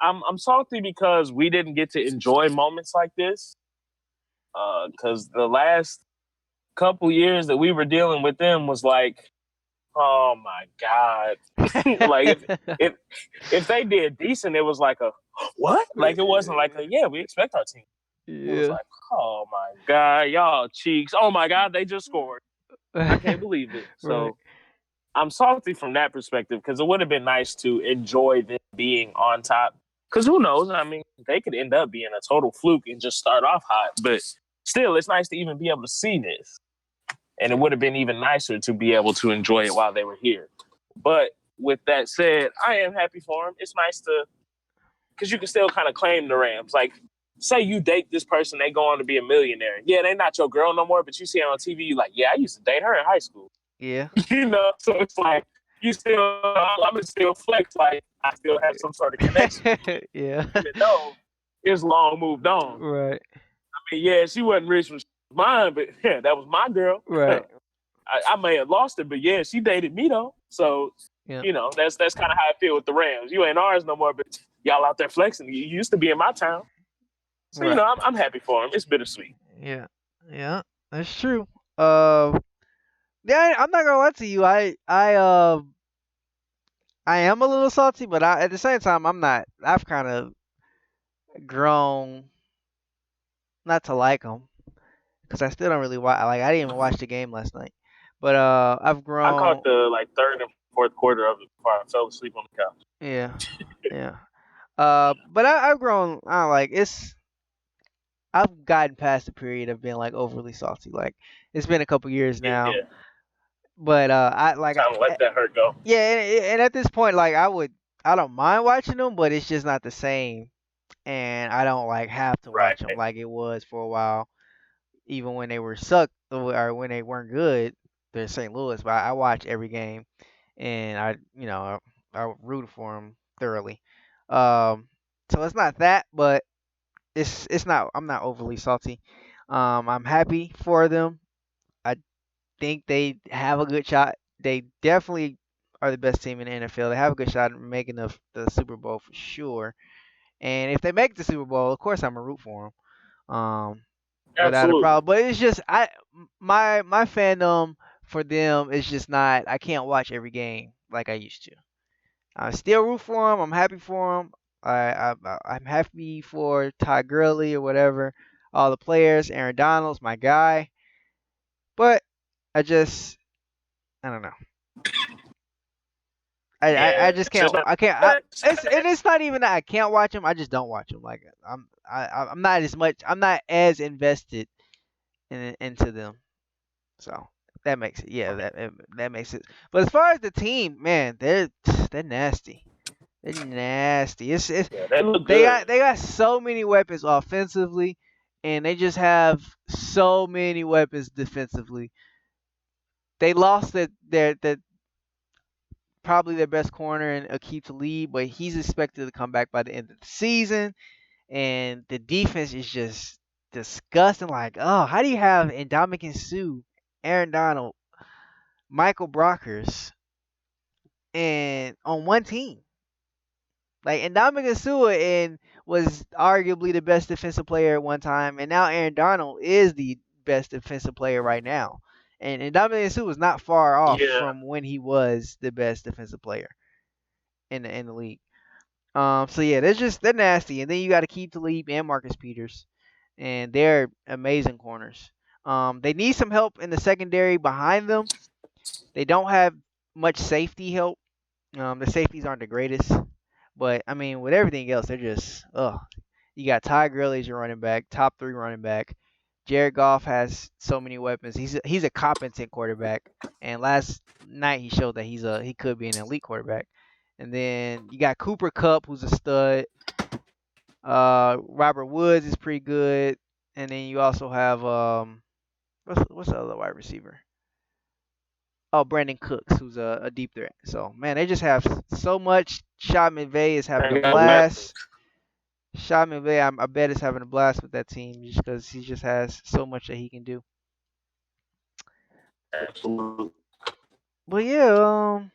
I'm salty because we didn't get to enjoy moments like this. Because the last couple years that we were dealing with them was like, oh my god, like if if they did decent, it was like a what? Like it wasn't like a yeah, we expect our team. It was Yeah. like, oh my god, y'all cheeks. Oh my god, they just scored. I can't believe it. Right. So I'm salty from that perspective because it would have been nice to enjoy them being on top. Because who knows? I mean, they could end up being a total fluke and just start off hot. But still, it's nice to even be able to see this. And it would have been even nicer to be able to enjoy it while they were here. But with that said, I am happy for them. It's nice to, because you can still kind of claim the Rams. Like, say you date this person, they go on to be a millionaire. Yeah, they not your girl no more, but you see her on TV, you like, yeah, I used to date her in high school. Yeah. So it's like you still, I'm gonna still flex like I still have some sort of connection, Yeah. even though it's long moved on. Right. I mean, yeah, she wasn't rich when she was mine, but yeah, that was my girl. Right. I may have lost it, but yeah, she dated me though. So Yeah. that's kind of how I feel with the Rams. You ain't ours no more, but y'all out there flexing. You used to be in my town, so Right. I'm happy for him. It's bittersweet. Yeah. Yeah. That's true. Yeah, I'm not gonna lie to you. I am a little salty, but at the same time, I'm not. I've kind of grown not to like them because I still don't really watch. Like I didn't even watch the game last night, but I've I caught grown. the like third and fourth quarter of it before I fell asleep on the couch. Yeah, yeah. But I've grown. I don't like it's. I've gotten past the period of being like overly salty. Like it's been a couple years now, Yeah, but I like time to let that hurt go. yeah, and at this point, like I don't mind watching them, but it's just not the same, and I don't like have to watch them Right. like it was for a while, even when they were sucked or when they weren't good. They're St. Louis, but I watch every game, and I root for them thoroughly. Um, so it's not that, but it's not. I'm not overly salty. I'm happy for them. I think they have a good shot they definitely are the best team in the NFL. They have a good shot at making the Super Bowl for sure. And if they make the Super Bowl, of course I'm gonna root for them. Without a Absolutely. problem. But it's just my fandom for them is just not. I can't watch every game like I used to. I still root for them. I'm happy for them. I'm happy for Ty Gurley or whatever. All the players. Aaron Donald's my guy. But I don't know. I Yeah. just It's just can't. not I can't. that. It's not even that I can't watch them. I just don't watch them. Like I'm not as much. I'm not as invested into them. So that makes it. Yeah, that makes it. But as far as the team, man, they're nasty. They're nasty. It's Yeah, they look good. they got so many weapons offensively, and they just have so many weapons defensively. They lost their probably their best corner in Akeem Talib, but he's expected to come back by the end of the season. And the defense is just disgusting. Like, oh, how do you have Ndamukong Suh, Aaron Donald, Michael Brockers, and on one team? Like, Ndamukong Suh and was arguably the best defensive player at one time, and now Aaron Donald is the best defensive player right now. And Ndamukong Suh was not far off Yeah. from when he was the best defensive player in the league. So yeah, they're nasty, and then you got to keep the lead and Marcus Peters, and they're amazing corners. They need some help in the secondary behind them. They don't have much safety help. The safeties aren't the greatest, but I mean, with everything else, they're just ugh. You got Ty Gurley as your running back, top three running back. Jared Goff has so many weapons. He's a competent quarterback, and last night he showed that he could be an elite quarterback. And then you got Cooper Cup, who's a stud. Robert Woods is pretty good, and then you also have what's the other wide receiver? Oh, Brandon Cooks, who's a deep threat. So man, they just have so much. Sean McVay is having a They got weapons. blast. Sean McVay, I bet is having a blast with that team just because he just has so much that he can do. Absolutely. But yeah,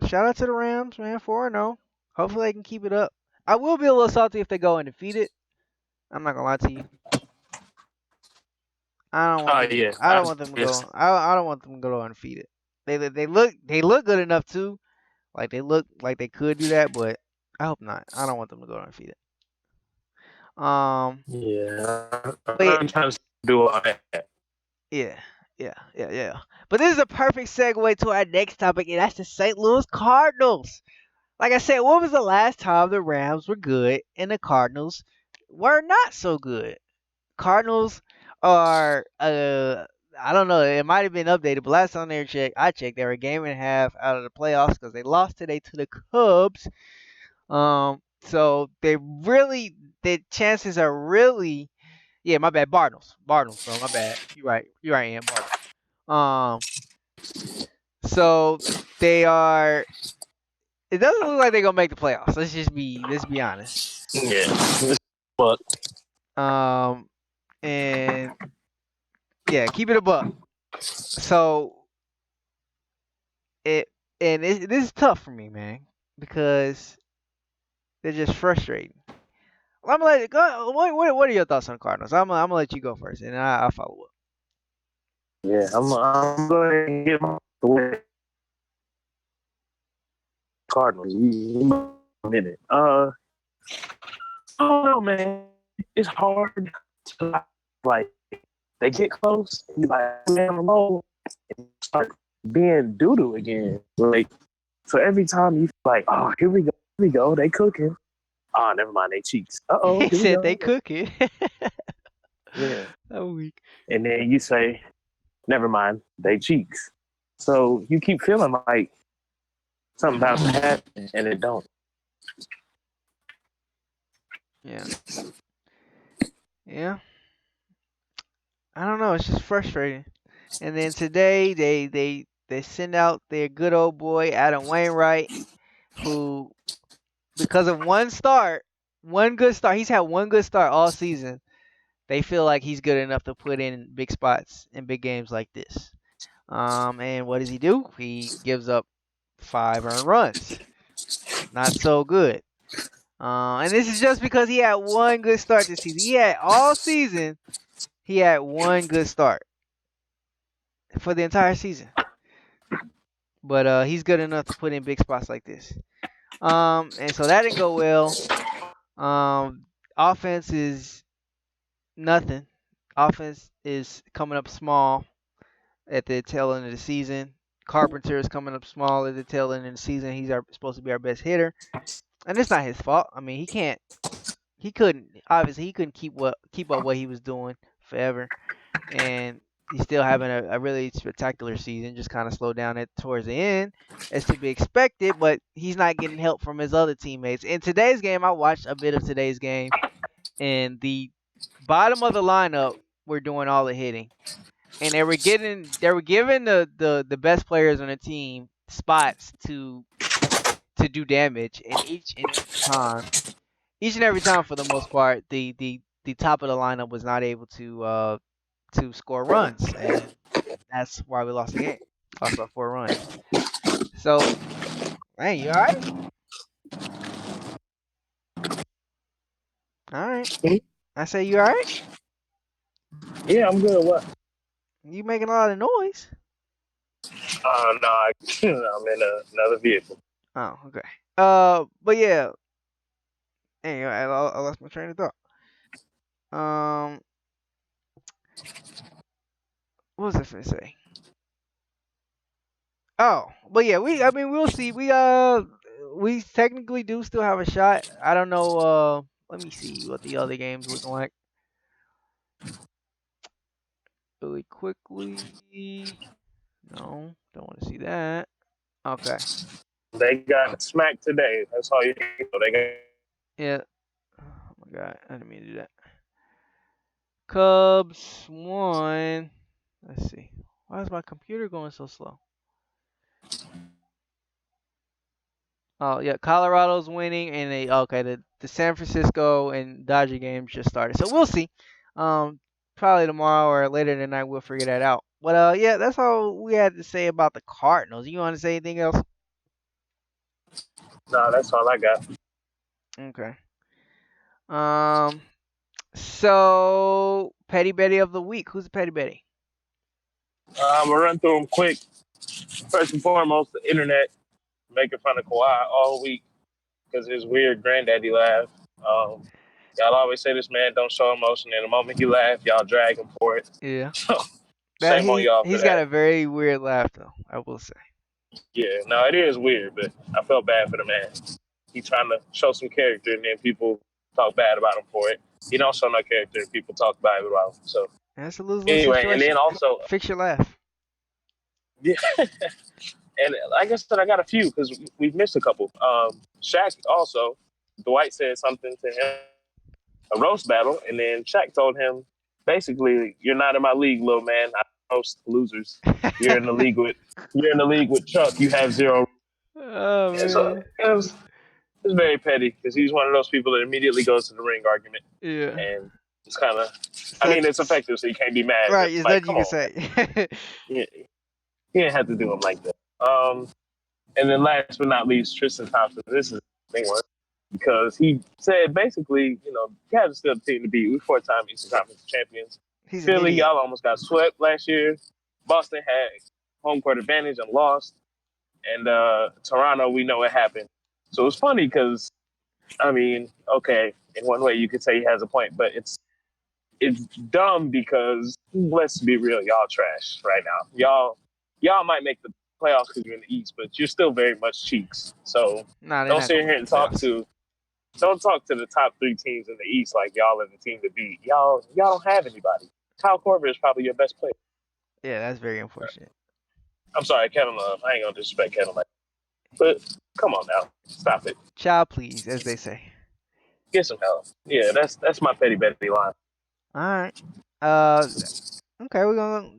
shout out to the Rams, man, 4-0. Hopefully they can keep it up. I will be a little salty if they go undefeated. I'm not gonna lie to you. I don't want Oh them. yeah. I don't want them to It's go. I don't want them to go undefeated. They look good enough too. Like they look like they could do that, but I hope not. I don't want them to go undefeated. Um, yeah. but I'm trying to do all that. yeah, yeah. But this is a perfect segue to our next topic, and that's the St. Louis Cardinals. Like I said, when was the last time the Rams were good and the Cardinals were not so good? Cardinals are I don't know, it might have been updated, but last time I checked, they were a game and a half out of the playoffs because they lost today to the Cubs. So the chances are really, yeah, my bad, Cardinals, bro, my bad. You're right, Ian, Cardinals. Um, so they are. It doesn't look like they're gonna make the playoffs. Let's be honest. Yeah. But Um, and yeah, keep it a buck. So it this is tough for me, man, because they're just frustrating. I'm gonna let it go. What are your thoughts on the Cardinals? I'm gonna let you go first, and I'll follow up. yeah, I'm going to get my way Cardinals. A minute. I don't know, man. It's hard to like they get close. You like man alone and start being doo doo again. Like so every time you feel like, oh, here we go, they cooking. Oh, never mind, they cheeks. He Here we said go. they cooking. Yeah. I'm weak. And then you say, never mind, they cheeks. So you keep feeling like something about to happen and it don't. Yeah, yeah. I don't know. It's just frustrating. And then today they send out their good old boy Adam Wainwright, who because of one good start, he's had one good start all season. They feel like he's good enough to put in big spots in big games like this. And what does he do? He gives up 5 earned runs. Not so good. And this is just because he had one good start this season. He had all season. He had one good start for the entire season. But he's good enough to put in big spots like this. And so that didn't go well. Um, Offense is nothing. Offense is coming up small at the tail end of the season. Carpenter is coming up small at the tail end of the season. Supposed to be our best hitter, and it's not his fault. I mean, he can't. He couldn't. Obviously, he couldn't keep up what he was doing forever, and he's still having a really spectacular season. Just kind of slowed down at towards the end, as to be expected. But he's not getting help from his other teammates. In today's game, I watched a bit of today's game, and the bottom of the lineup were doing all the hitting, and they were giving the best players on the team spots to do damage, and each and every time for the most part, the top of the lineup was not able to score runs, and that's why we lost the game. Lost by 4 runs. So, hey, you all right? All right. I say you all right. Yeah, I'm good. What? You making a lot of noise. No, I'm in another vehicle. Oh, okay. But yeah. Anyway, I lost my train of thought. Um, what was I gonna say? Oh, but yeah, I mean, we'll see. We technically do still have a shot. I don't know. Let me see what the other games looking like really quickly. No, don't want to see that. Okay. They got smacked today. That's all you know. They got. Yeah. Oh my God, I didn't mean to do that. Cubs won. Let's see. Why is my computer going so slow? Oh yeah, Colorado's winning, and the San Francisco and Dodger games just started, so we'll see. Probably tomorrow or later tonight we'll figure that out. But yeah, that's all we had to say about the Cardinals. You want to say anything else? No, that's all I got. Okay. Um. So Petty Betty of the week. Who's the Petty Betty? I'm gonna run through them quick. First and foremost, the internet making fun of Kawhi all week because his weird granddaddy laugh. Um, y'all always say this man don't show emotion, and the moment he laugh, y'all drag him for it. Yeah. So That shame on y'all for he's got that. a very weird laugh though. I will say. Yeah, no, it is weird, but I felt bad for the man. He trying to show some character, and then people talk bad about him for it. He don't show no character, and people talk bad about him. So That's a lose lose anyway, and then situation. also, Fix your laugh. yeah, and like I said, I got a few because we've missed a couple. Shaq also, Dwight said something to him, a roast battle, and then Shaq told him, basically, "You're not in my league, little man. I roast losers. You're in the league with you're in the league with Chuck. You have zero." Oh And so man. it's very petty because he's one of those people that immediately goes to the ring argument, Yeah. and it's kind of, I So mean, it's effective, so you can't be mad. But right, it's is like, that you come can on, man. say. He didn't have to do him like that. And then last but not least, Tristan Thompson. This is the thing one because he said basically, Cavs are still the team to beat. We're four-time Eastern Conference champions. He's an Philly, idiot. y'all almost got swept last year. Boston had home court advantage and lost. And Toronto, we know what happened. So it's funny because, I mean, okay, in one way you could say he has a point, but it's dumb because let's be real, y'all trash right now. Y'all might make the playoffs because you're in the East, but you're still very much cheeks. So Nah, they're don't not sit gonna here make the and talk playoffs. to don't talk to the top three teams in the East like y'all are the team to beat. Y'all don't have anybody. Kyle Korver is probably your best player. Yeah, that's very unfortunate. I'm sorry, Kevin Love. I ain't gonna disrespect Kevin Love, but come on now, stop it. Child please, as they say. Get some help. Yeah, that's my petty Betty line. Alright. Uh okay, we're gonna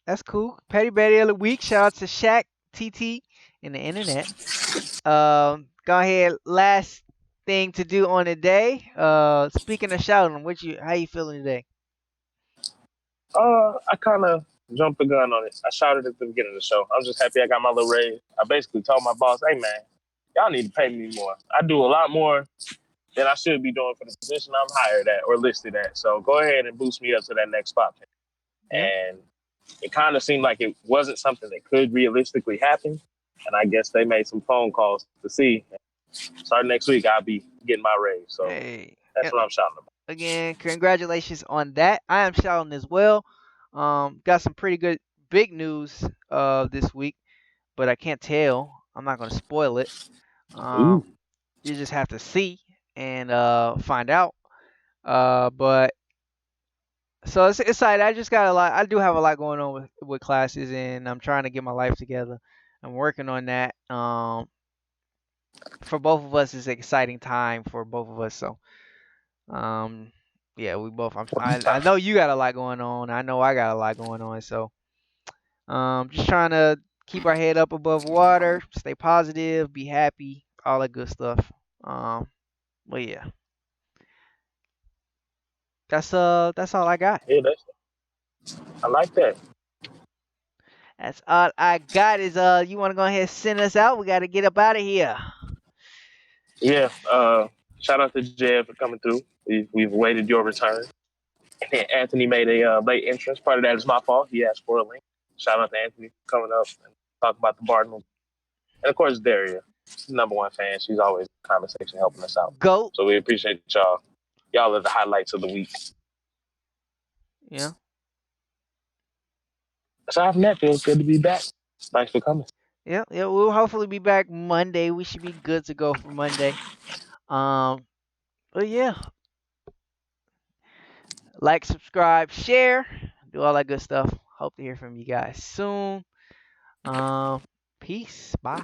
that's cool. Petty Betty of the week. Shout out to Shaq, TT, and the internet. Go ahead. Last thing to do on the day. Speaking of shouting, how you feeling today? I kind of Jumped the gun on it. I shouted at the beginning of the show. I'm just happy I got my little raise. I basically told my boss, "Hey man, y'all need to pay me more. I do a lot more than I should be doing for the position I'm hired at or listed at. So go ahead and boost me up to that next spot." Yeah. And it kind of seemed like it wasn't something that could realistically happen. And I guess they made some phone calls to see. Starting next week, I'll be getting my raise. So Hey. that's what I'm shouting about. Again, congratulations on that. I am shouting as well. Got some pretty good big news this week, but I can't tell. I'm not gonna spoil it. Ooh, You just have to see and find out. But so it's exciting. I just got a lot. I do have a lot going on with classes, and I'm trying to get my life together. I'm working on that. For both of us, it's an exciting time for both of us. So um, yeah, we both. I know you got a lot going on. I know I got a lot going on. So just trying to keep our head up above water, stay positive, be happy, all that good stuff. Um, but yeah, that's all I got. yeah, I like that. That's all I got. Is you want to go ahead and send us out? We got to get up out of here. Yeah, shout out to Jed for coming through. We've awaited your return. And Anthony made a late entrance. Part of that is my fault. He asked for a link. Shout out to Anthony for coming up and talk about the Cardinals. And of course, Daria, number one fan. She's always in the conversation helping us out. Go. So we appreciate y'all. Y'all are the highlights of the week. Yeah. Aside from that, feels good to be back. Thanks for coming. Yeah. Yeah. We'll hopefully be back Monday. We should be good to go for Monday. Um. But yeah, like, subscribe, share, do all that good stuff. Hope to hear from you guys soon. Um. Peace. Bye.